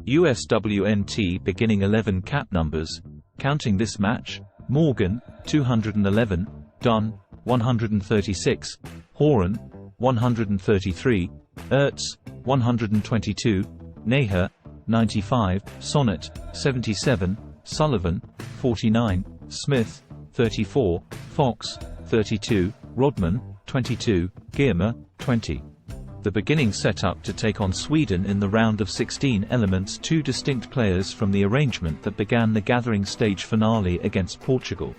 USWNT beginning 11 cap numbers, counting this match: Morgan, 211, Dunn, 136, Horan, 133, Ertz, 122, Neher, 95, Sonnet, 77, Sullivan, 49, Smith, 34, Fox, 32, Rodman, 22, Gierma, 20. The beginning setup to take on Sweden in the round of 16 elements two distinct players from the arrangement that began the gathering stage finale against Portugal.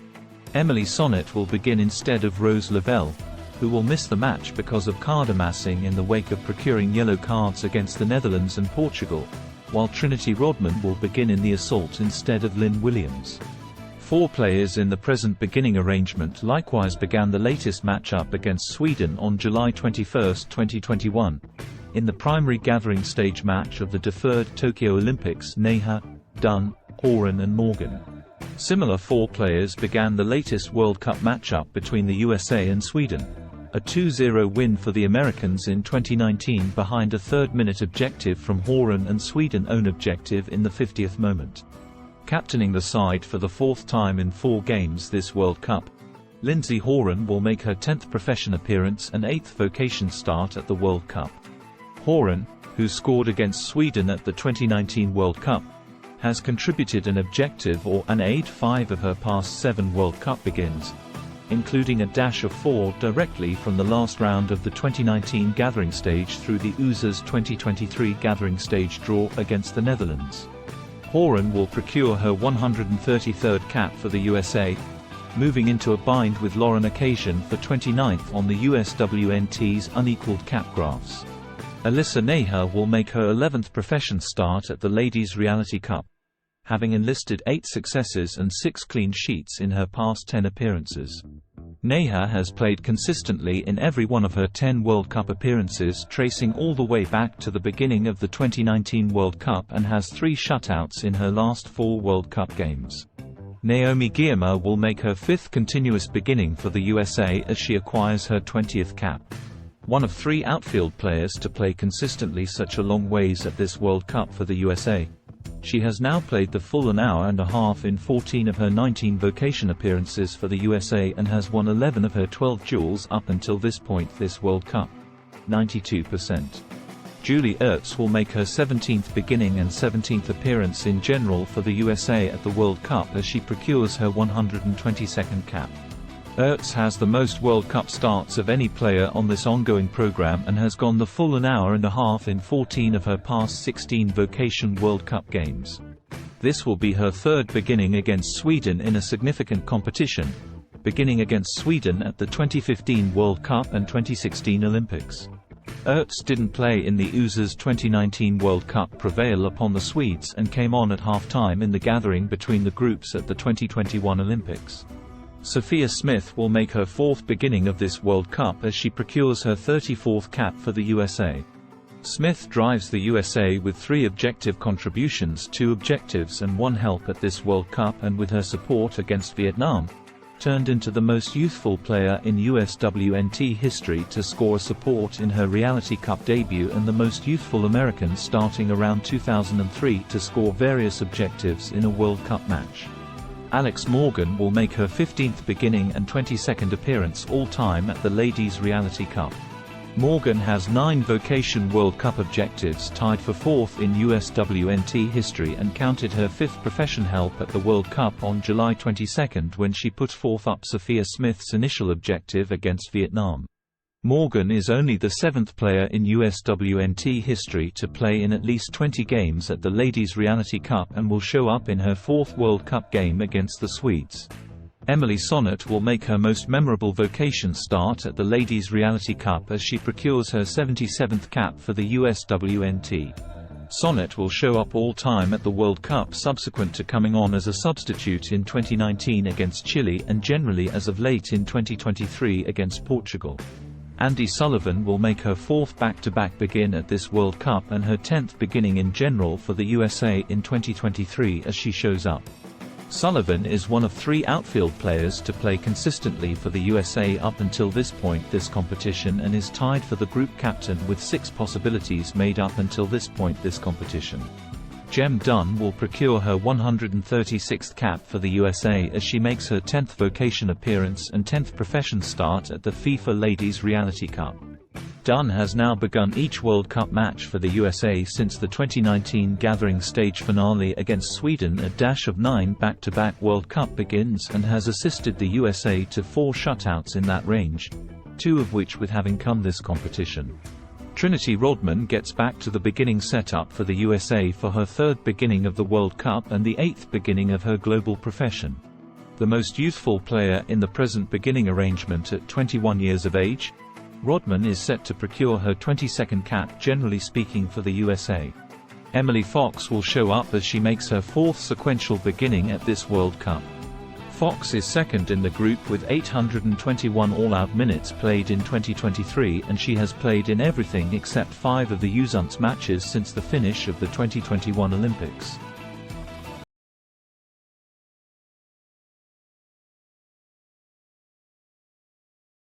Emily Sonnet will begin instead of Rose Lavelle, who will miss the match because of card amassing in the wake of procuring yellow cards against the Netherlands and Portugal, while Trinity Rodman will begin in the assault instead of Lynn Williams. Four players in the present beginning arrangement likewise began the latest matchup against Sweden on July 21, 2021, in the primary gathering stage match of the deferred Tokyo Olympics: Neher, Dunn, Horan and Morgan. Similar four players began the latest World Cup matchup between the USA and Sweden, a 2-0 win for the Americans in 2019 behind a third-minute objective from Horan and Sweden's own objective in the 50th moment. Captaining the side for the fourth time in 4 games this World Cup, Lindsey Horan will make her 10th profession appearance and 8th vocation start at the World Cup. Horan, who scored against Sweden at the 2019 World Cup, has contributed an objective or an aid 5 of her past 7 World Cup begins, including a dash of 4 directly from the last round of the 2019 gathering stage through the USWNTBeginningXIC 2023 gathering stage draw against the Netherlands. Horan will procure her 133rd cap for the USA, moving into a bind with Lauren Occasion for 29th on the USWNT's unequaled cap graphs. Alyssa Neher will make her 11th profession start at the Ladies Reality Cup, having enlisted 8 successes and 6 clean sheets in her past 10 appearances. Neher has played consistently in every one of her 10 World Cup appearances, tracing all the way back to the beginning of the 2019 World Cup, and has 3 shutouts in her last 4 World Cup games. Naomi Gierma will make her 5th continuous beginning for the USA as she acquires her 20th cap. One of 3 outfield players to play consistently such a long ways at this World Cup for the USA. She has now played the full an hour and a half in 14 of her 19 vocation appearances for the USA and has won 11 of her 12 duels up until this point this World Cup. 92%. Julie Ertz will make her 17th beginning and 17th appearance in general for the USA at the World Cup as she procures her 122nd cap. Ertz has the most World Cup starts of any player on this ongoing program and has gone the full an hour and a half in 14 of her past 16 vocation World Cup games. This will be her 3rd beginning against Sweden in a significant competition, beginning against Sweden at the 2015 World Cup and 2016 Olympics. Ertz didn't play in the USWNTBeginningXIC's 2019 World Cup prevail upon the Swedes and came on at half-time in the gathering between the groups at the 2021 Olympics. Sophia Smith will make her 4th beginning of this World Cup as she procures her 34th cap for the USA. Smith drives the USA with 3 objective contributions, 2 objectives and 1 help at this World Cup, and with her support against Vietnam, turned into the most youthful player in USWNT history to score support in her Reality Cup debut and the most youthful American starting around 2003 to score various objectives in a World Cup match. Alex Morgan will make her 15th beginning and 22nd appearance all-time at the Ladies Reality Cup. Morgan has 9 vocation World Cup objectives, tied for 4th in USWNT history, and counted her 5th profession help at the World Cup on July 22 when she put forth up Sophia Smith's initial objective against Vietnam. Morgan is only the 7th player in USWNT history to play in at least 20 games at the Ladies Reality Cup and will show up in her 4th World Cup game against the Swedes. Emily Sonnet will make her most memorable vocation start at the Ladies Reality Cup as she procures her 77th cap for the USWNT. Sonnet will show up all-time at the World Cup subsequent to coming on as a substitute in 2019 against Chile and generally as of late in 2023 against Portugal. Andi Sullivan will make her 4th back-to-back begin at this World Cup and her 10th beginning in general for the USA in 2023 as she shows up. Sullivan is one of 3 outfield players to play consistently for the USA up until this point this competition and is tied for the group captain with 6 possibilities made up until this point this competition. Jem Dunn will procure her 136th cap for the USA as she makes her 10th vocation appearance and 10th profession start at the FIFA Ladies Reality Cup. Dunn has now begun each World Cup match for the USA since the 2019 Gathering Stage finale against Sweden. A dash of 9 back-to-back World Cup begins and has assisted the USA to 4 shutouts in that range, 2 of which with having come this competition. Trinity Rodman gets back to the beginning setup for the USA for her 3rd beginning of the World Cup and the 8th beginning of her global profession. The most youthful player in the present beginning arrangement at 21 years of age, Rodman is set to procure her 22nd cap generally speaking for the USA. Emily Fox will show up as she makes her 4th sequential beginning at this World Cup. Fox is second in the group with 821 all-out minutes played in 2023, and she has played in everything except 5 of the USWNT matches since the finish of the 2021 Olympics.